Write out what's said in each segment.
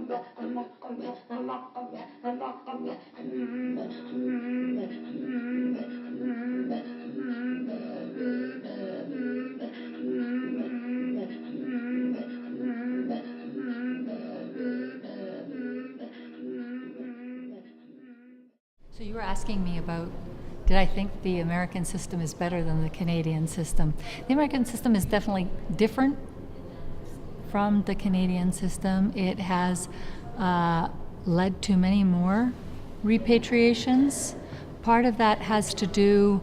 So you were asking me about, did I think the American system is better than the Canadian system? The American system is definitely different from the Canadian system. It has led to many more repatriations. Part of that has to do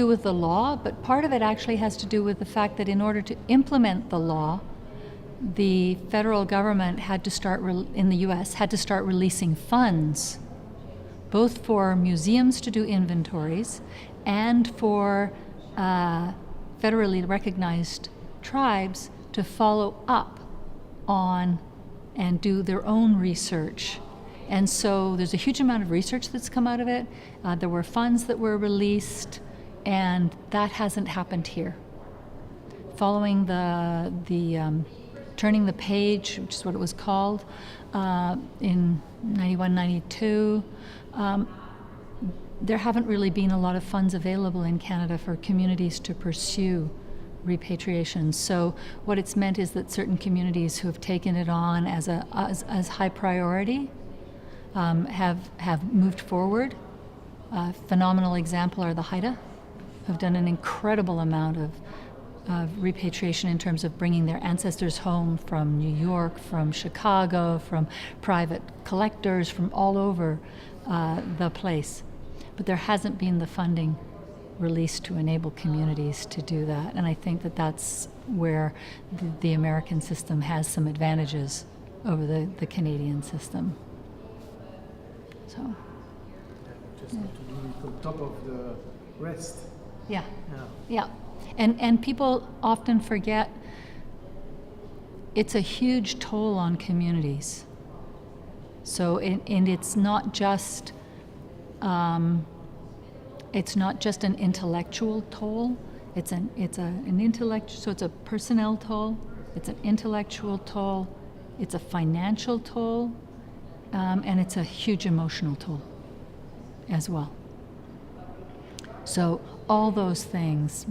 with the law, but part of it actually has to do with the fact that in order to implement the law, the federal government had to start, in the US, had to start releasing funds, both for museums to do inventories and for federally recognized tribes to follow up on and do their own research. And so there's a huge amount of research that's come out of it. There were funds that were released, and that hasn't happened here. Following the Turning the Page, which is what it was called, in 91, 92, there haven't really been a lot of funds available in Canada for communities to pursue repatriation. So what it's meant is that certain communities who have taken it on as high priority have moved forward. A phenomenal example are the Haida, who've done an incredible amount of repatriation in terms of bringing their ancestors home from New York, from Chicago, from private collectors, from all over the place. But there hasn't been the funding released to enable communities to do that. And I think that that's where the American system has some advantages over the Canadian system. So. Just to be on top of the rest. Yeah. And people often forget it's a huge toll on communities. So and it's not just an intellectual toll. It's an intellectual. So it's a personnel toll. It's an intellectual toll. It's a financial toll, and it's a huge emotional toll as well. So all those things,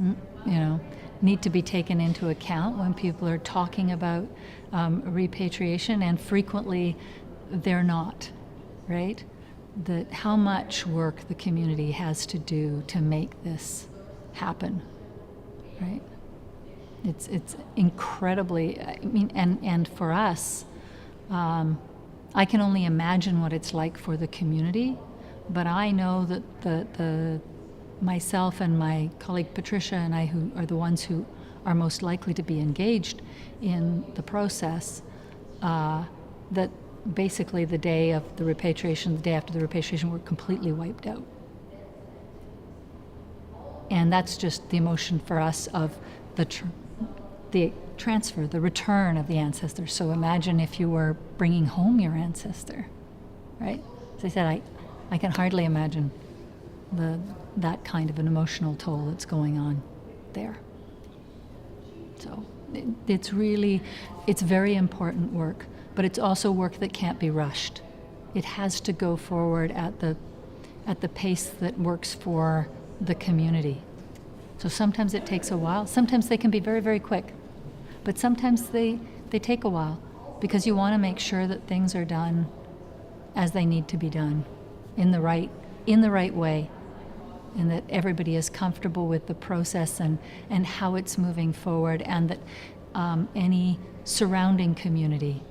need to be taken into account when people are talking about repatriation, and frequently they're not, right? That how much work the community has to do to make this happen, right? It's incredibly, and for us, I can only imagine what it's like for the community, but I know that the myself and my colleague Patricia and I, who are the ones who are most likely to be engaged in the process, that basically the day after the repatriation, we're completely wiped out. And that's just the emotion for us of the transfer, the return of the ancestor. So imagine if you were bringing home your ancestor, right? As I said, I can hardly imagine that kind of an emotional toll that's going on there. So it's very important work, but it's also work that can't be rushed. It has to go forward at the pace that works for the community. So sometimes it takes a while. Sometimes they can be very, very quick, but sometimes they take a while because you want to make sure that things are done as they need to be done in the right way, and that everybody is comfortable with the process and how it's moving forward, and that any surrounding community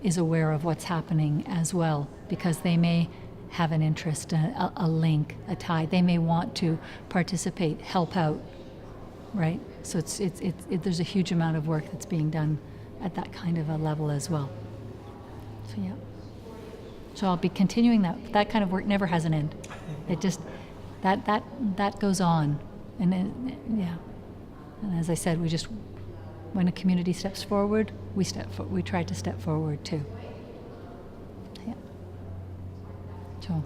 is aware of what's happening as well, because they may have an interest, a link, a tie. They may want to participate, help out, right? So there's a huge amount of work that's being done at that kind of a level as well. So yeah. So I'll be continuing that. That kind of work never has an end. It just that goes on, and And as I said, when a community steps forward, we try to step forward too. Yeah. So,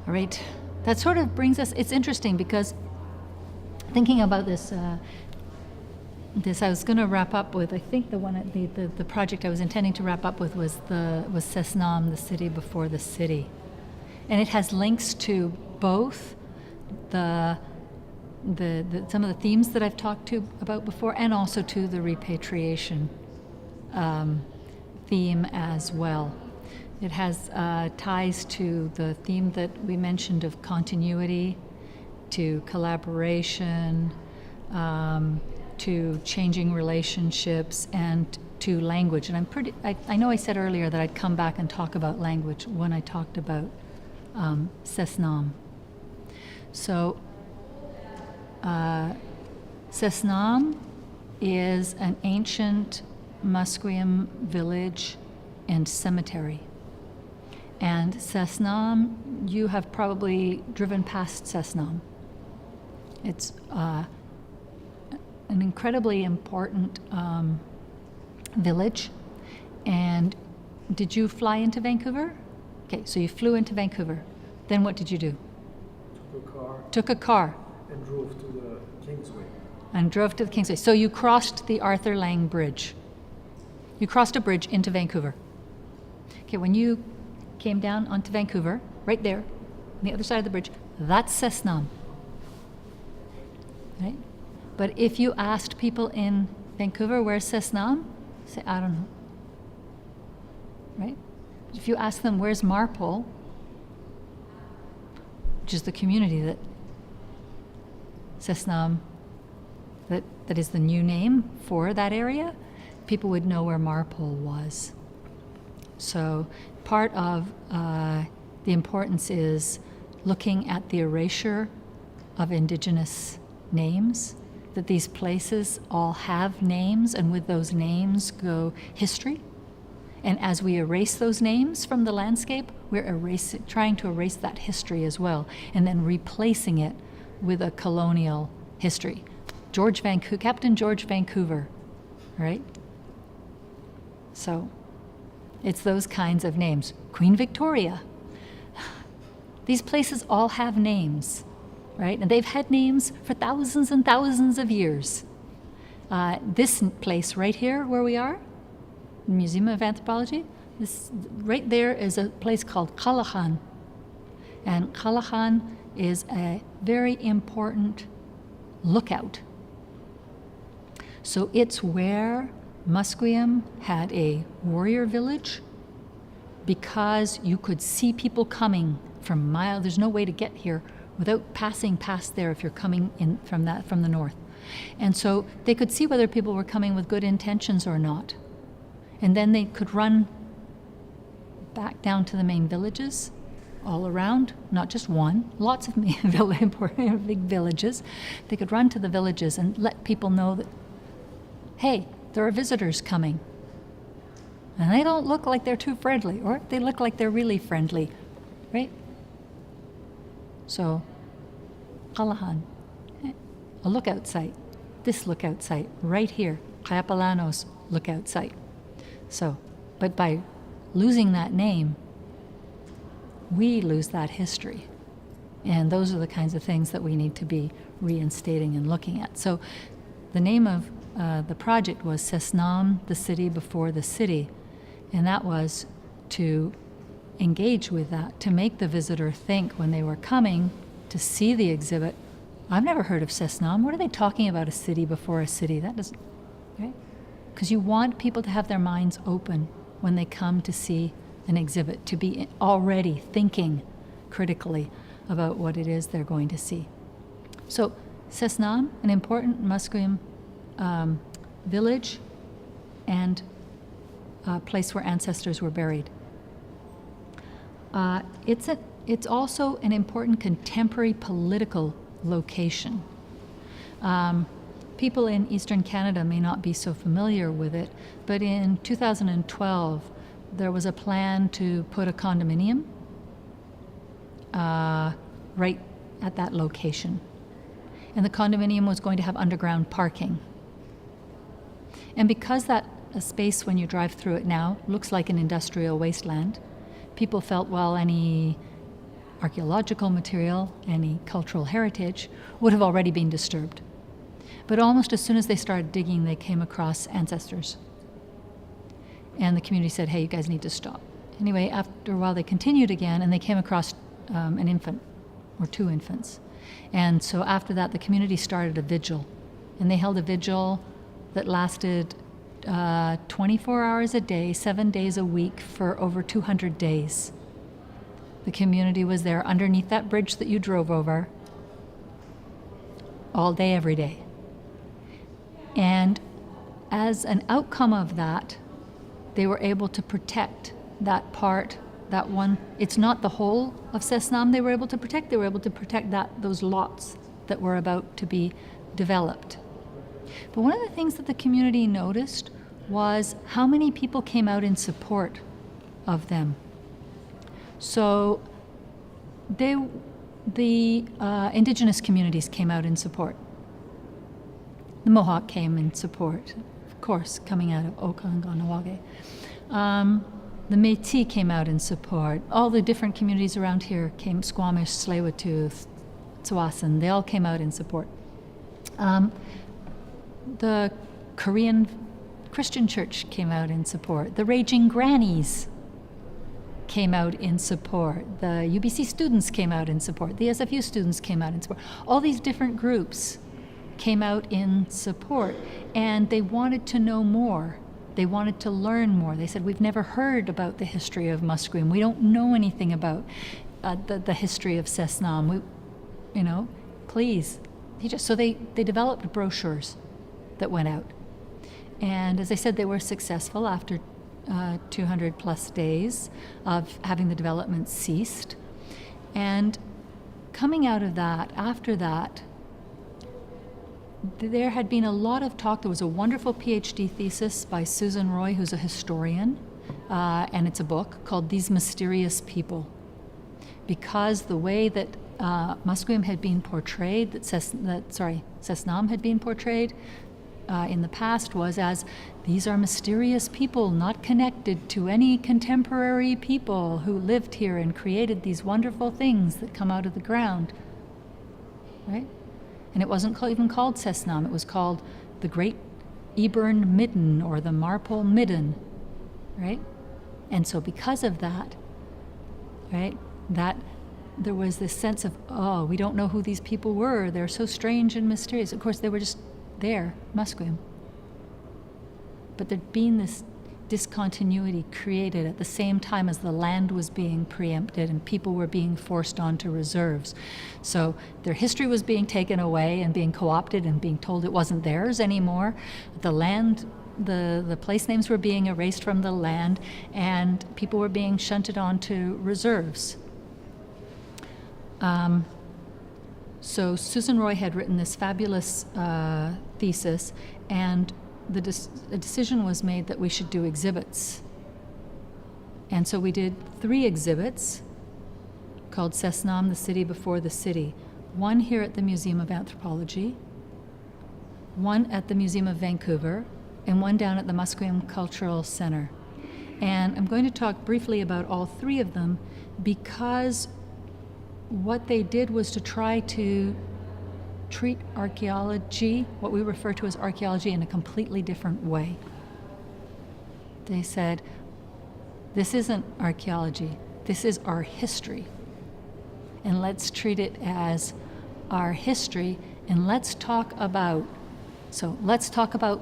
all right. That sort of brings us. It's interesting because thinking about this this. I was going to wrap up with, I think the project I was intending to wrap up with was Cesnam, the city before the city. And it has links to both the some of the themes that I've talked about before, and also to the repatriation theme as well. It has ties to the theme that we mentioned of continuity, to collaboration, to changing relationships, and to language. And I know I said earlier that I'd come back and talk about language when I talked about Cesnam. So Cesnam is an ancient Musqueam village and cemetery. And Cesnam, you have probably driven past Cesnam. It's an incredibly important village. And did you fly into Vancouver? Okay, so you flew into Vancouver. Then what did you do? Took a car. And drove to the Kingsway. So you crossed the Arthur Lang Bridge. You crossed a bridge into Vancouver. Okay, when you came down onto Vancouver, right there, on the other side of the bridge, that's Cesnam. Right? But if you asked people in Vancouver, where's Cesnam? Say, I don't know. Right? If you ask them, where's Marpole, which is the community that Cesnam, that is the new name for that area, people would know where Marpole was. So part of the importance is looking at the erasure of Indigenous names, that these places all have names, and with those names go history. And as we erase those names from the landscape, we're trying to erase that history as well, and then replacing it with a colonial history. Captain George Vancouver, right? So it's those kinds of names. Queen Victoria. These places all have names, right? And they've had names for thousands and thousands of years. This place right here where we are, the Museum of Anthropology, this right there is a place called Calahan. And Calahan is a very important lookout. So it's where Musqueam had a warrior village, because you could see people coming from miles. There's no way to get here without passing past there if you're coming in from the north. And so they could see whether people were coming with good intentions or not. And then they could run back down to the main villages all around, not just one, lots of important big villages. They could run to the villages and let people know that, hey, there are visitors coming. And they don't look like they're too friendly, or they look like they're really friendly, right? So, Calahan, a lookout site. This lookout site right here, Kayapalanos lookout site. So, but by losing that name, we lose that history. And those are the kinds of things that we need to be reinstating and looking at. So the name of the project was Cesnam, the city before the city. And that was to engage with that, to make the visitor think when they were coming to see the exhibit, I've never heard of Cesnam. What are they talking about, a city before a city? That doesn't, right? Because you want people to have their minds open when they come to see an exhibit, to be already thinking critically about what it is they're going to see. So Cesnam, an important Musqueam village and a place where ancestors were buried. It's also an important contemporary political location. People in Eastern Canada may not be so familiar with it, but in 2012, there was a plan to put a condominium right at that location. And the condominium was going to have underground parking. And because that space, when you drive through it now, looks like an industrial wasteland, people felt, well, any archaeological material, any cultural heritage would have already been disturbed. But almost as soon as they started digging, they came across ancestors. And the community said, hey, you guys need to stop. Anyway, after a while, they continued again, and they came across an infant, or 2 infants. And so after that, the community started a vigil. And they held a vigil that lasted 24 hours a day, 7 days a week for over 200 days. The community was there underneath that bridge that you drove over all day, every day. And as an outcome of that, they were able to protect that part, that one. It's not the whole of Cesnam they were able to protect. They were able to protect those lots that were about to be developed. But one of the things that the community noticed was how many people came out in support of them. So the indigenous communities came out in support. The Mohawk came in support, of course, coming out of Okanagan. The Métis came out in support. All the different communities around here came, Squamish, Tsleil-Waututh, Tsawwassen, they all came out in support. The Korean Christian Church came out in support. The Raging Grannies came out in support. The UBC students came out in support. The SFU students came out in support. All these different groups came out in support, and they wanted to know more. They wanted to learn more. They said, we've never heard about the history of Musqueam. We don't know anything about the history of Cesnam. Please. So they developed brochures that went out. And as I said, they were successful after 200 plus days of having the development ceased. And coming out of that, after that, there had been a lot of talk. There was a wonderful PhD thesis by Susan Roy, who's a historian, and it's a book called These Mysterious People. Because the way that Musqueam had been portrayed, Cesnam had been portrayed in the past was as these are mysterious people not connected to any contemporary people who lived here and created these wonderful things that come out of the ground, right? And it wasn't even called Cesnam, it was called the Great Eburn Midden or the Marpole Midden, right? And so because of that, right, that there was this sense of, oh, we don't know who these people were. They're so strange and mysterious. Of course, they were just there, Musqueam. But there'd been this discontinuity created at the same time as the land was being preempted and people were being forced onto reserves. So their history was being taken away and being co-opted and being told it wasn't theirs anymore. The land, the place names were being erased from the land, and people were being shunted onto reserves. So Susan Roy had written this fabulous thesis, and a decision was made that we should do exhibits. And so we did 3 exhibits called Cesnam, the City Before the City. One here at the Museum of Anthropology, one at the Museum of Vancouver, and one down at the Musqueam Cultural Center. And I'm going to talk briefly about all 3 of them because what they did was to try to treat archaeology, what we refer to as archaeology, in a completely different way. They said, this isn't archaeology, this is our history. And let's treat it as our history, and let's talk about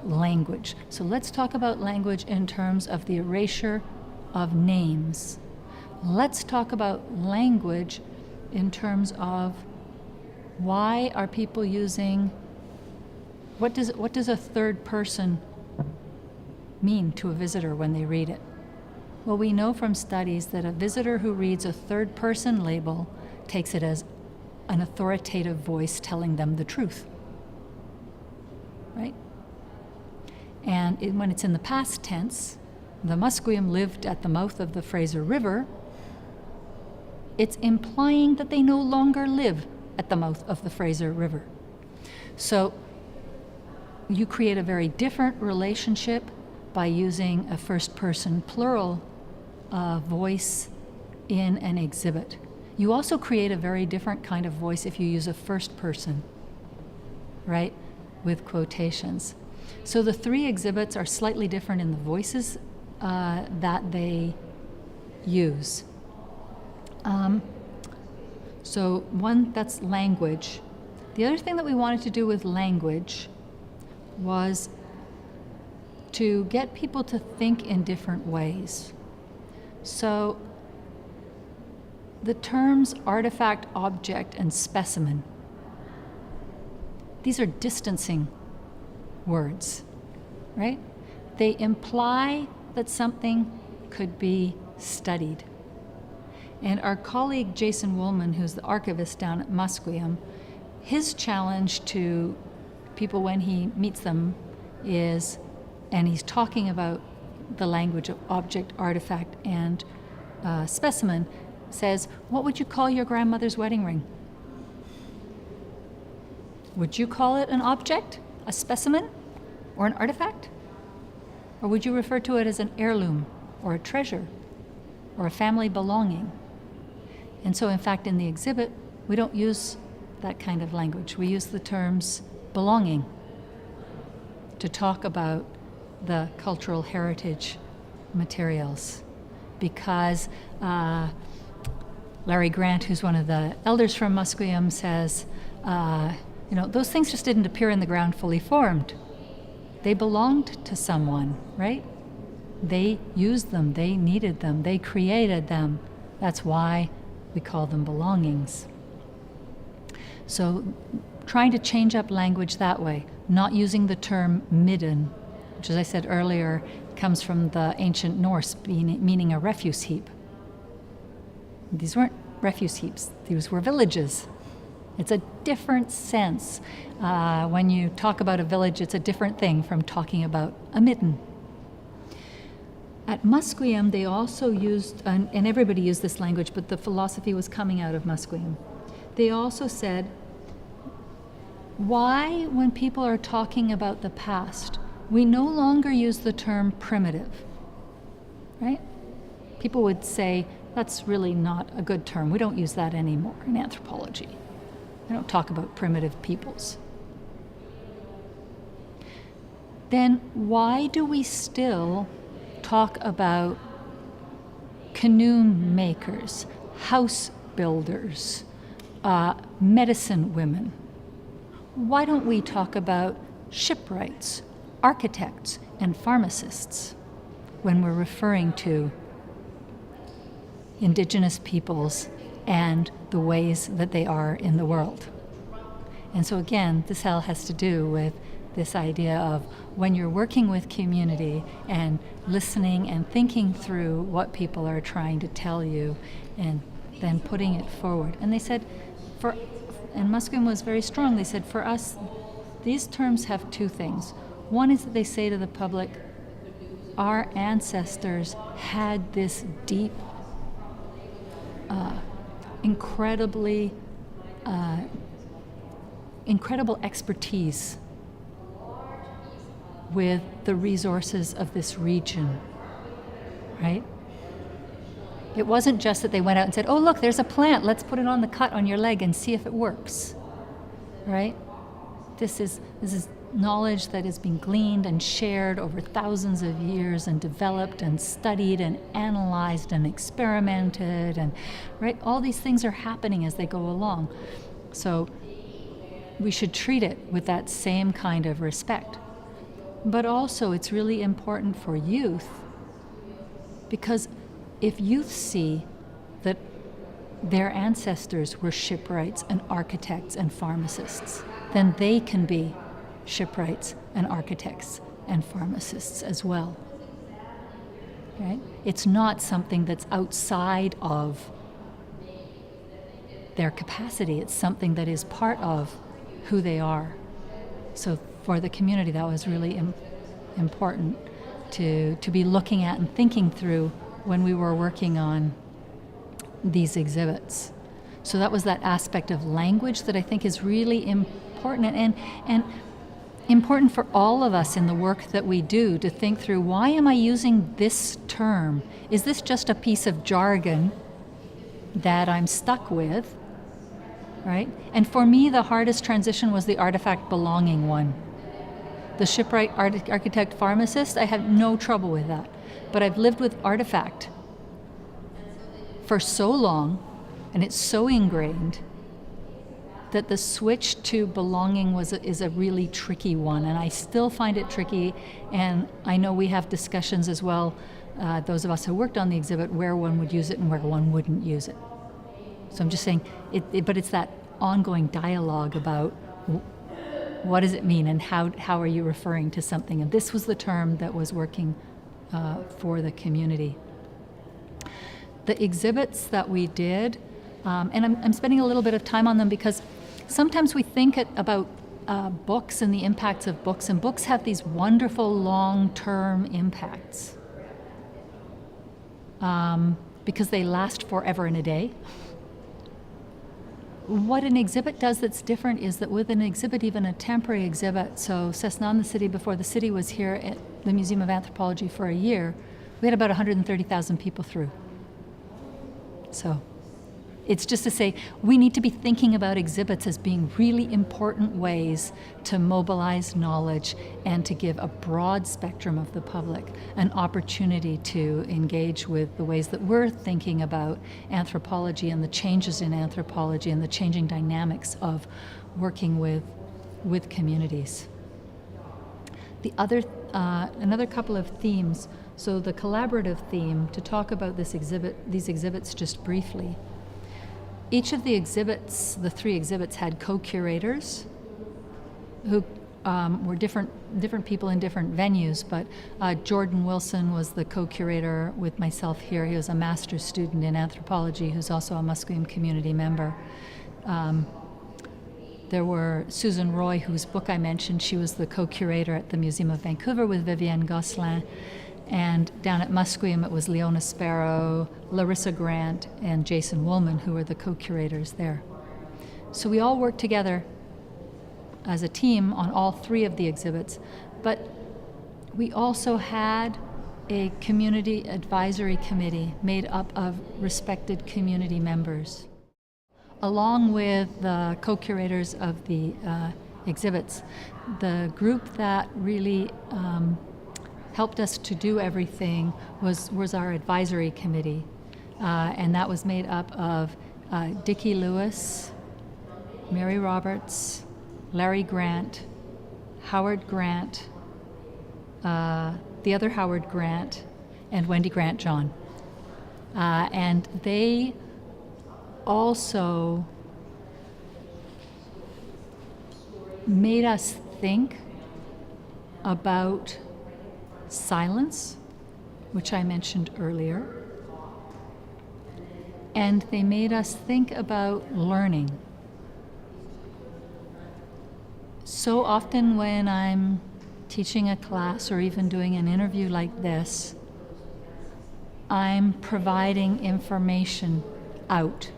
language. So let's talk about language in terms of the erasure of names. Let's talk about language in terms of why are people using, what does a third person mean to a visitor when they read it? Well, we know from studies that a visitor who reads a third person label takes it as an authoritative voice telling them the truth, right? And when it's in the past tense, the Musqueam lived at the mouth of the Fraser River, it's implying that they no longer live at the mouth of the Fraser River. So you create a very different relationship by using a first-person plural voice in an exhibit. You also create a very different kind of voice if you use a first person, right? with quotations. So the three exhibits are slightly different in the voices that they use. So one, that's language. The other thing that we wanted to do with language was to get people to think in different ways. So the terms artifact, object, and specimen, these are distancing words, right? They imply that something could be studied. And our colleague Jason Woolman, who's the archivist down at Musqueam, his challenge to people when he meets them is, and he's talking about the language of object, artifact, and specimen, says, what would you call your grandmother's wedding ring? Would you call it an object, a specimen, or an artifact? Or would you refer to it as an heirloom, or a treasure, or a family belonging? And so, in fact, in the exhibit, we don't use that kind of language. We use the terms belonging to talk about the cultural heritage materials, because Larry Grant, who's one of the elders from Musqueam, says, those things just didn't appear in the ground fully formed. They belonged to someone, right? They used them, they needed them, they created them. That's why we call them belongings. So trying to change up language that way, not using the term midden, which, as I said earlier, comes from the ancient Norse, meaning a refuse heap. These weren't refuse heaps, these were villages. It's a different sense. When you talk about a village, it's a different thing from talking about a midden. At Musqueam, they also used, and everybody used this language, but the philosophy was coming out of Musqueam. They also said, why, when people are talking about the past, we no longer use the term primitive, right? People would say, that's really not a good term. We don't use that anymore in anthropology. We don't talk about primitive peoples. Then why do we still talk about canoe makers, house builders, medicine women? Why don't we talk about shipwrights, architects, and pharmacists when we're referring to Indigenous peoples and the ways that they are in the world? And so again, this all has to do with this idea of when you're working with community and listening and thinking through what people are trying to tell you and then putting it forward. And they said, and Musqueam was very strong, they said, for us, these terms have two things. One is that they say to the public, our ancestors had this deep, incredible expertise with the resources of this region, right? It wasn't just that they went out and said, oh, look, there's a plant, let's put it on the cut on your leg and see if it works, right? This is knowledge that has been gleaned and shared over thousands of years and developed and studied and analyzed and experimented, and right, all these things are happening as they go along. So we should treat it with that same kind of respect. But also it's really important for youth, because if youth see that their ancestors were shipwrights and architects and pharmacists, then they can be shipwrights and architects and pharmacists as well. Right? It's not something that's outside of their capacity. It's something that is part of who they are. So for the community, that was really important to be looking at and thinking through when we were working on these exhibits. So that was that aspect of language that I think is really important and important for all of us in the work that we do, to think through, why am I using this term? Is this just a piece of jargon that I'm stuck with, right? And for me, the hardest transition was the artifact belonging one. The shipwright, architect, pharmacist, I have no trouble with that. But I've lived with artifact for so long, and it's so ingrained, that the switch to belonging is a really tricky one, and I still find it tricky, and I know we have discussions as well, those of us who worked on the exhibit, where one would use it and where one wouldn't use it. So I'm just saying, but it's that ongoing dialogue about what does it mean and how are you referring to something, and this was the term that was working for the community. The exhibits that we did, and I'm spending a little bit of time on them because sometimes we think about books and the impacts of books, and books have these wonderful long-term impacts because they last forever and a day. What an exhibit does that's different is that with an exhibit, even a temporary exhibit, so Cesnam, the city, before the city was here at the Museum of Anthropology for a year, we had about 130,000 people through. So it's just to say we need to be thinking about exhibits as being really important ways to mobilize knowledge and to give a broad spectrum of the public an opportunity to engage with the ways that we're thinking about anthropology and the changes in anthropology and the changing dynamics of working with communities. The other, another couple of themes, so the collaborative theme, to talk about these exhibits just briefly. Each of the exhibits, the 3 exhibits, had co-curators who were different people in different venues, but Jordan Wilson was the co-curator with myself here. He was a master's student in anthropology who's also a Musqueam community member. There were Susan Roy, whose book I mentioned. She was the co-curator at the Museum of Vancouver with Vivienne Gosselin. And down at Musqueam, it was Leona Sparrow, Larissa Grant, and Jason Woolman, who were the co-curators there. So we all worked together as a team on all 3 of the exhibits, but we also had a community advisory committee made up of respected community members. Along with the co-curators of the exhibits, the group that really helped us to do everything was our advisory committee, and that was made up of Dickie Lewis, Mary Roberts, Larry Grant, Howard Grant, the other Howard Grant, and Wendy Grant John. And they also made us think about silence, which I mentioned earlier, and they made us think about learning. So often when I'm teaching a class or even doing an interview like this, I'm providing information out.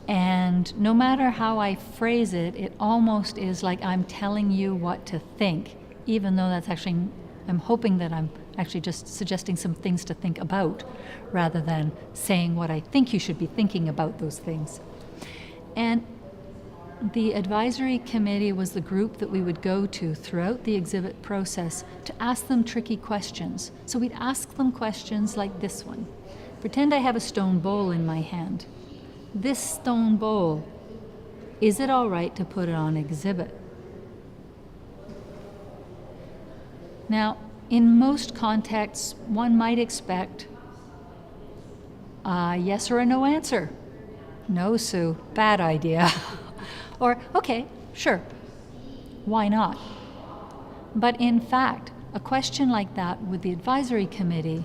And no matter how I phrase it, it almost is like I'm telling you what to think, even though that's actually, I'm hoping that I'm actually just suggesting some things to think about rather than saying what I think you should be thinking about those things. And the advisory committee was the group that we would go to throughout the exhibit process to ask them tricky questions. So we'd ask them questions like this one. Pretend I have a stone bowl in my hand. This stone bowl, is it all right to put it on exhibit? Now, in most contexts, one might expect a yes or a no answer. No, Sue, bad idea. Or, okay, sure, why not? But in fact, a question like that with the advisory committee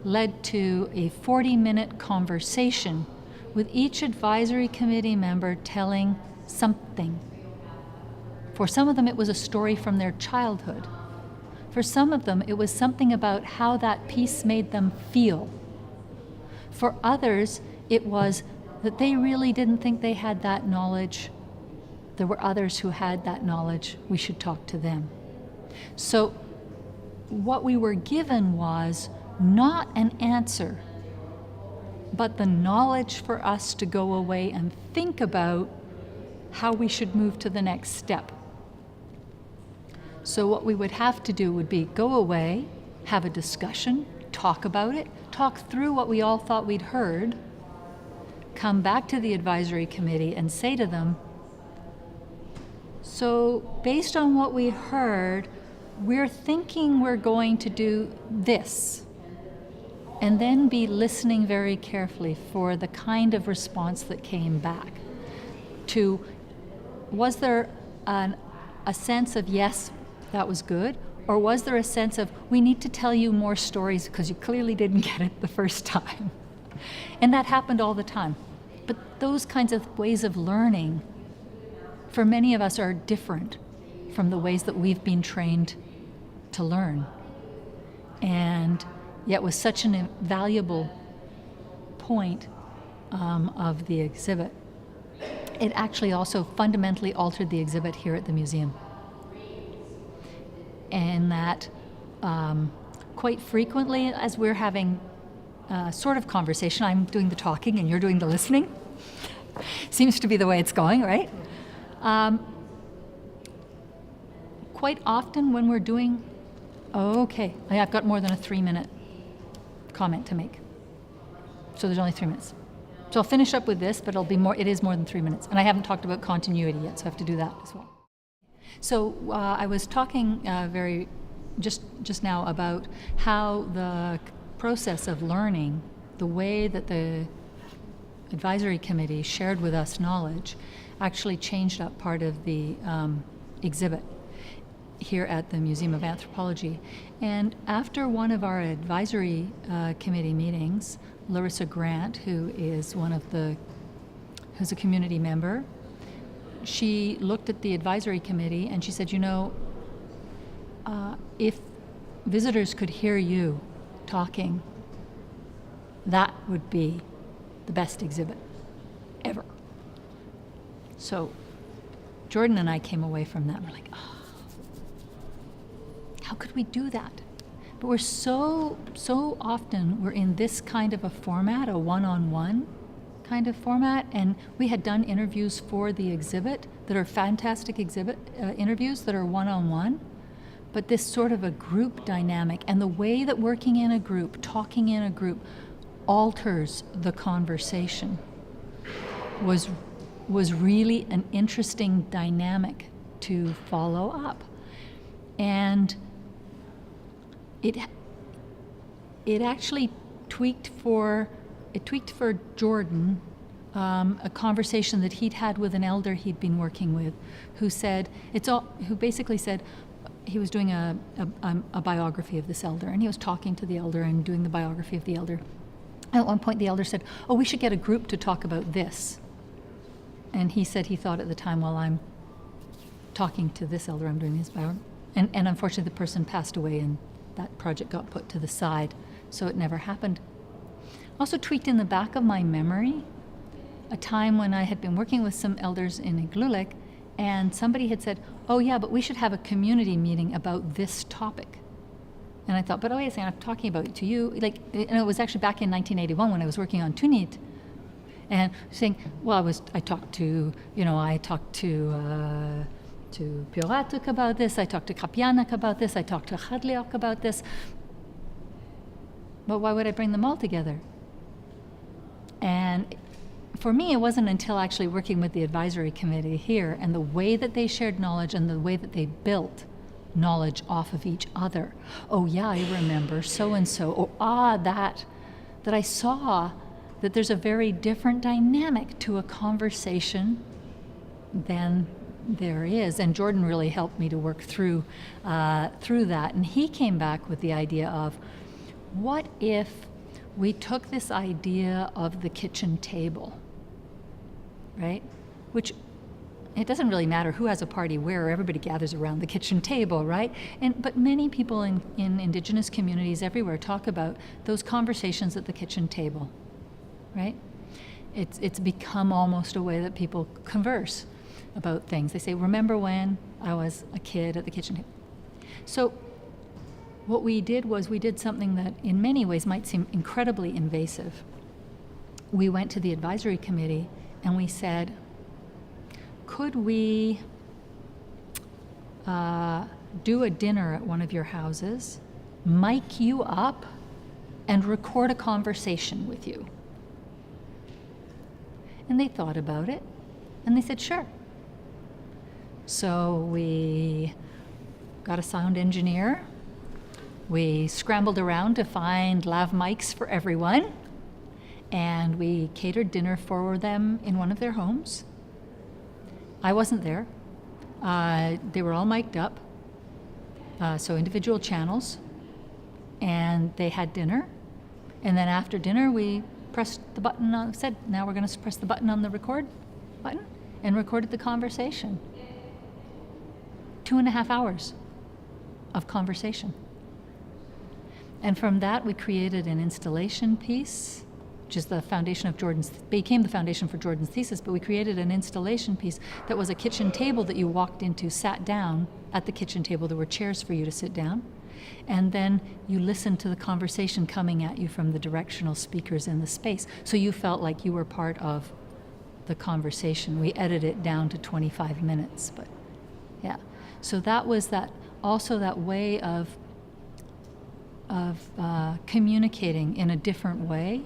led to a 40-minute conversation with each advisory committee member telling something. For some of them, it was a story from their childhood. For some of them, it was something about how that piece made them feel. For others, it was that they really didn't think they had that knowledge. There were others who had that knowledge. We should talk to them. So what we were given was not an answer, but the knowledge for us to go away and think about how we should move to the next step. So what we would have to do would be go away, have a discussion, talk about it, talk through what we all thought we'd heard, come back to the advisory committee and say to them, so based on what we heard, we're thinking we're going to do this. And then be listening very carefully for the kind of response that came back. Was there a sense of, yes, that was good? Or was there a sense of, we need to tell you more stories because you clearly didn't get it the first time? And that happened all the time. But those kinds of ways of learning, for many of us, are different from the ways that we've been trained to learn. And yet was such an invaluable point of the exhibit. It actually also fundamentally altered the exhibit here at the museum. And that quite frequently, as we're having sort of conversation, I'm doing the talking and you're doing the listening. Seems to be the way it's going, right? Quite often when we're doing, okay, I've got more than a 3-minute comment to make. So there's only 3 minutes. So I'll finish up with this, but it is more than 3 minutes. And I haven't talked about continuity yet, so I have to do that as well. So I was talking just now about how the process of learning, the way that the advisory committee shared with us knowledge, actually changed up part of the exhibit here at the Museum of Anthropology. And after one of our advisory committee meetings, Larissa Grant, who's a community member, she looked at the advisory committee and she said, if visitors could hear you talking, that would be the best exhibit ever. So Jordan and I came away from that, we're like, how could we do that? But we're so often we're in this kind of a format, a one-on-one kind of format, and we had done interviews for the exhibit that are fantastic exhibit interviews that are one-on-one, but this sort of a group dynamic and the way that working in a group, talking in a group, alters the conversation was really an interesting dynamic to follow up. And it actually tweaked for Jordan a conversation that he'd had with an elder he'd been working with, who basically said he was doing a biography of this elder, and he was talking to the elder and doing the biography of the elder. At one point, the elder said, "Oh, we should get a group to talk about this." And he said he thought at the time, "Well, I'm talking to this elder, I'm doing his biography." And unfortunately, the person passed away, and that project got put to the side, so it never happened. Also tweaked in the back of my memory a time when I had been working with some elders in Igloolik, and somebody had said, "Oh yeah, but we should have a community meeting about this topic." And I thought, but wait a second, I'm talking about it to you. And it was actually back in 1981 when I was working on Tunit, and saying, well, I talked to Pioratuk about this, I talked to Kapianak about this, I talked to Khadliok about this. But why would I bring them all together? And for me, it wasn't until actually working with the advisory committee here and the way that they shared knowledge and the way that they built knowledge off of each other. Oh yeah, I remember so-and-so. Oh, that I saw that there's a very different dynamic to a conversation than there is. And Jordan really helped me to work through that. And he came back with the idea of, what if we took this idea of the kitchen table, right? Which it doesn't really matter who has a party where, everybody gathers around the kitchen table, right? But many people in Indigenous communities everywhere talk about those conversations at the kitchen table, right? It's become almost a way that people converse about things. They say, remember when I was a kid at the kitchen table? So what we did was we did something that in many ways might seem incredibly invasive. We went to the advisory committee and we said, could we do a dinner at one of your houses, mic you up, and record a conversation with you. And they thought about it, and they said, sure. So we got a sound engineer. We scrambled around to find lav mics for everyone, and we catered dinner for them in one of their homes. I wasn't there. They were all mic'd up, so individual channels, and they had dinner. And then after dinner, we pressed the button on, said, now we're going to press the button on the record button, and recorded the conversation. 2.5 hours of conversation. And from that, we created an installation piece, which is the foundation of became the foundation for Jordan's thesis, but we created an installation piece that was a kitchen table that you walked into, sat down at the kitchen table. There were chairs for you to sit down. And then you listened to the conversation coming at you from the directional speakers in the space. So you felt like you were part of the conversation. We edited it down to 25 minutes, but yeah. So that was also that way of communicating in a different way,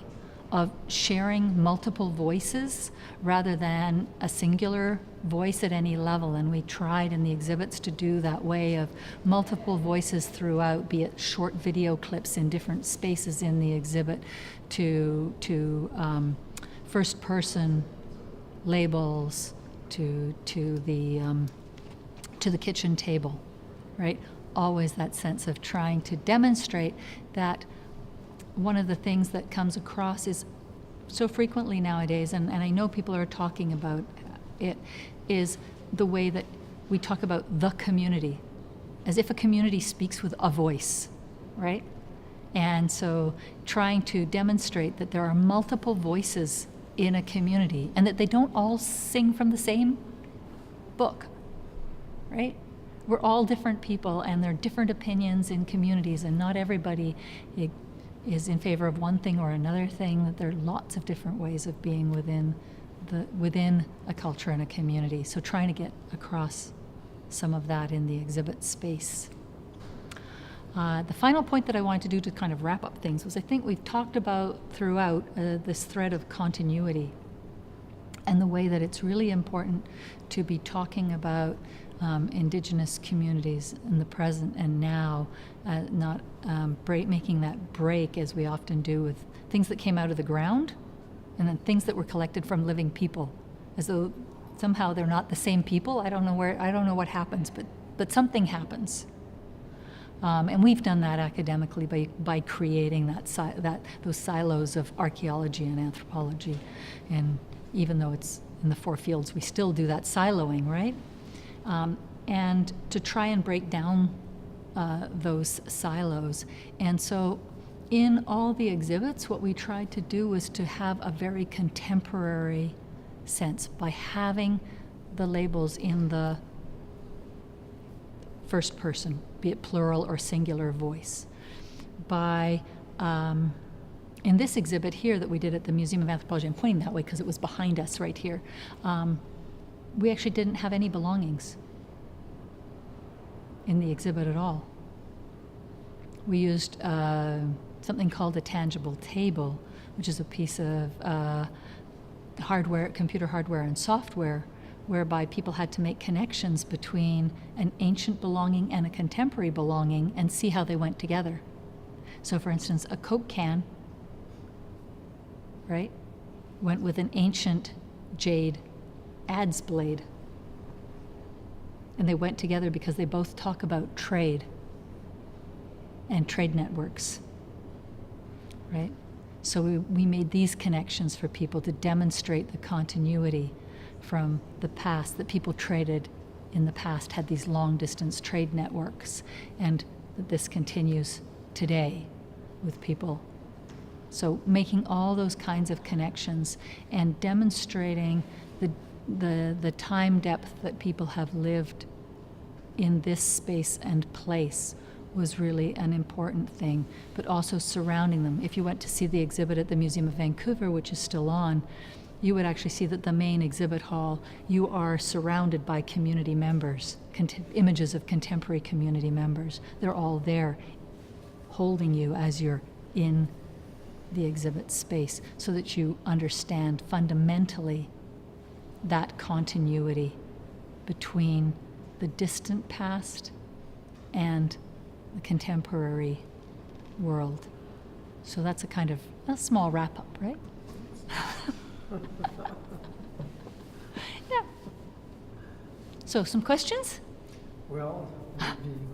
of sharing multiple voices rather than a singular voice at any level. And we tried in the exhibits to do that way of multiple voices throughout, be it short video clips in different spaces in the exhibit, to first person labels, to the kitchen table, right? Always that sense of trying to demonstrate that. One of the things that comes across is so frequently nowadays, and I know people are talking about it, is the way that we talk about the community, as if a community speaks with a voice, right? And so trying to demonstrate that there are multiple voices in a community and that they don't all sing from the same book, right? We're all different people, and there are different opinions in communities, and not everybody is in favor of one thing or another thing, that there are lots of different ways of being within a culture and a community. So trying to get across some of that in the exhibit space. The final point that I wanted to do to kind of wrap up things was, I think we've talked about throughout this thread of continuity, and the way that it's really important to be talking about Indigenous communities in the present and now, not making that break, as we often do with things that came out of the ground and then things that were collected from living people, as though somehow they're not the same people. I don't know what happens, but something happens. And we've done that academically by creating those silos of archaeology and anthropology. And even though it's in the 4 fields, we still do that siloing, right? And to try and break down those silos. And so in all the exhibits, what we tried to do was to have a very contemporary sense by having the labels in the first person, be it plural or singular voice. By in this exhibit here that we did at the Museum of Anthropology, I'm pointing that way because it was behind us right here, we actually didn't have any belongings in the exhibit at all. We used something called a tangible table, which is a piece of hardware, computer hardware and software, whereby people had to make connections between an ancient belonging and a contemporary belonging and see how they went together. So for instance, a Coke can, right, went with an ancient jade adze blade. And they went together because they both talk about trade and trade networks, right? So we made these connections for people to demonstrate the continuity from the past, that people traded in the past, had these long distance trade networks, and that this continues today with people. So making all those kinds of connections and demonstrating the time depth that people have lived in this space and place was really an important thing, but also surrounding them. If you went to see the exhibit at the Museum of Vancouver, which is still on, you would actually see that the main exhibit hall, you are surrounded by community members, images of contemporary community members. They're all there holding you as you're in the exhibit space, so that you understand fundamentally that continuity between the distant past and the contemporary world. So that's a kind of a small wrap-up, right? Yeah. So some questions? Well,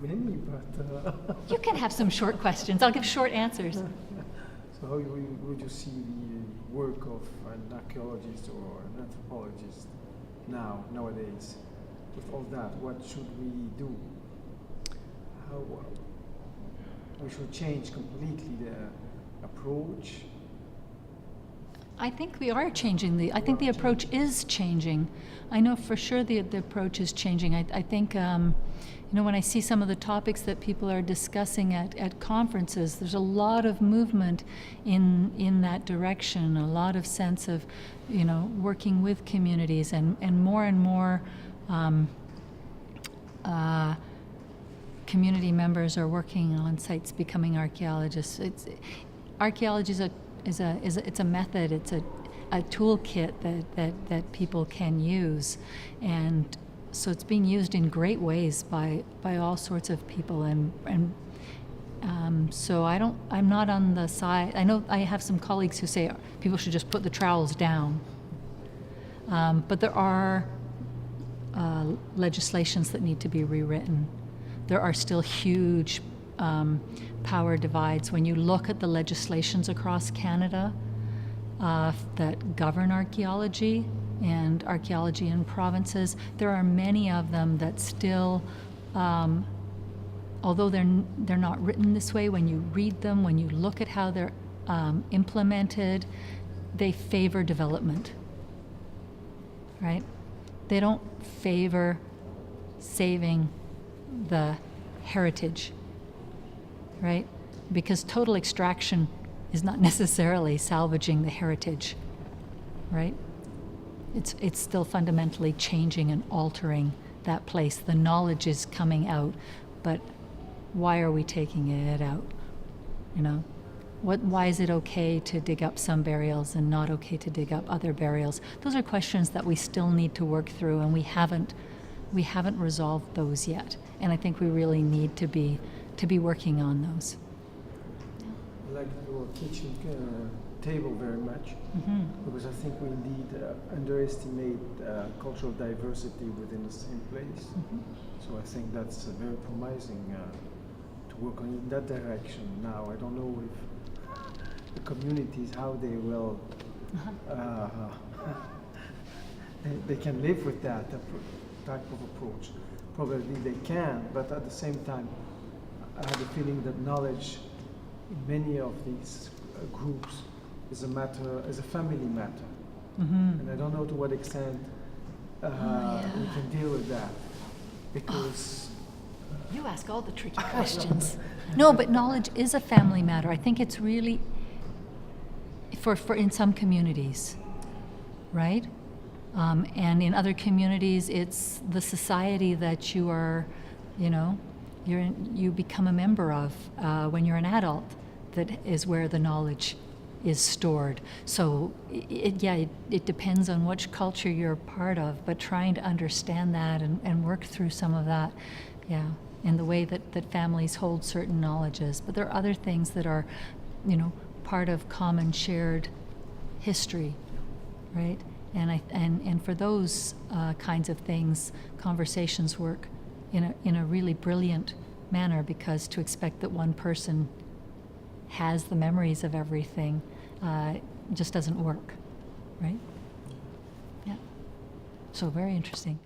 maybe many, but... You can have some short questions. I'll give short answers. So how would you see the work of an archaeologist or an anthropologist nowadays? With all that, what should we do? How we should change completely the approach? I think we are changing I think the approach is changing. I know for sure the approach is changing. I think, when I see some of the topics that people are discussing at conferences, there's a lot of movement in that direction, a lot of sense of, working with communities and more community members are working on sites becoming archaeologists. Archaeology it's a method, it's a toolkit that people can use, and so it's being used in great ways by all sorts of people, and so I'm not on the side. I know I have some colleagues who say people should just put the trowels down, but there are legislations that need to be rewritten. There are still huge power divides. When you look at the legislations across Canada that govern archaeology and archaeology in provinces, there are many of them that still, although they're not written this way, when you read them, when you look at how they're implemented, they favor development, right? They don't favor saving the heritage, right? Because total extraction is not necessarily salvaging the heritage, right? It's still fundamentally changing and altering that place. The knowledge is coming out, but why are we taking it out? Why is it okay to dig up some burials and not okay to dig up other burials? Those are questions that we still need to work through, and we haven't resolved those yet. And I think we really need to be working on those. I like your kitchen table very much, because I think we indeed underestimate cultural diversity within the same place. So I think that's very promising to work on in that direction. Now I don't know if the communities, how they will they can live with that type of approach. Probably they can, but at the same time I have a feeling that knowledge in many of these groups is a family matter, and I don't know to what extent we can deal with that, because you ask all the tricky questions. No, but knowledge is a family matter. I think it's really for in some communities, right? And in other communities, it's the society that you are, you become a member of when you're an adult. That is where the knowledge is stored. So it depends on which culture you're part of, but trying to understand that and work through some of that, in the way that families hold certain knowledges. But there are other things that are, part of common shared history, right? And for those kinds of things, conversations work in a really brilliant manner, because to expect that one person has the memories of everything just doesn't work, right? Yeah. So very interesting.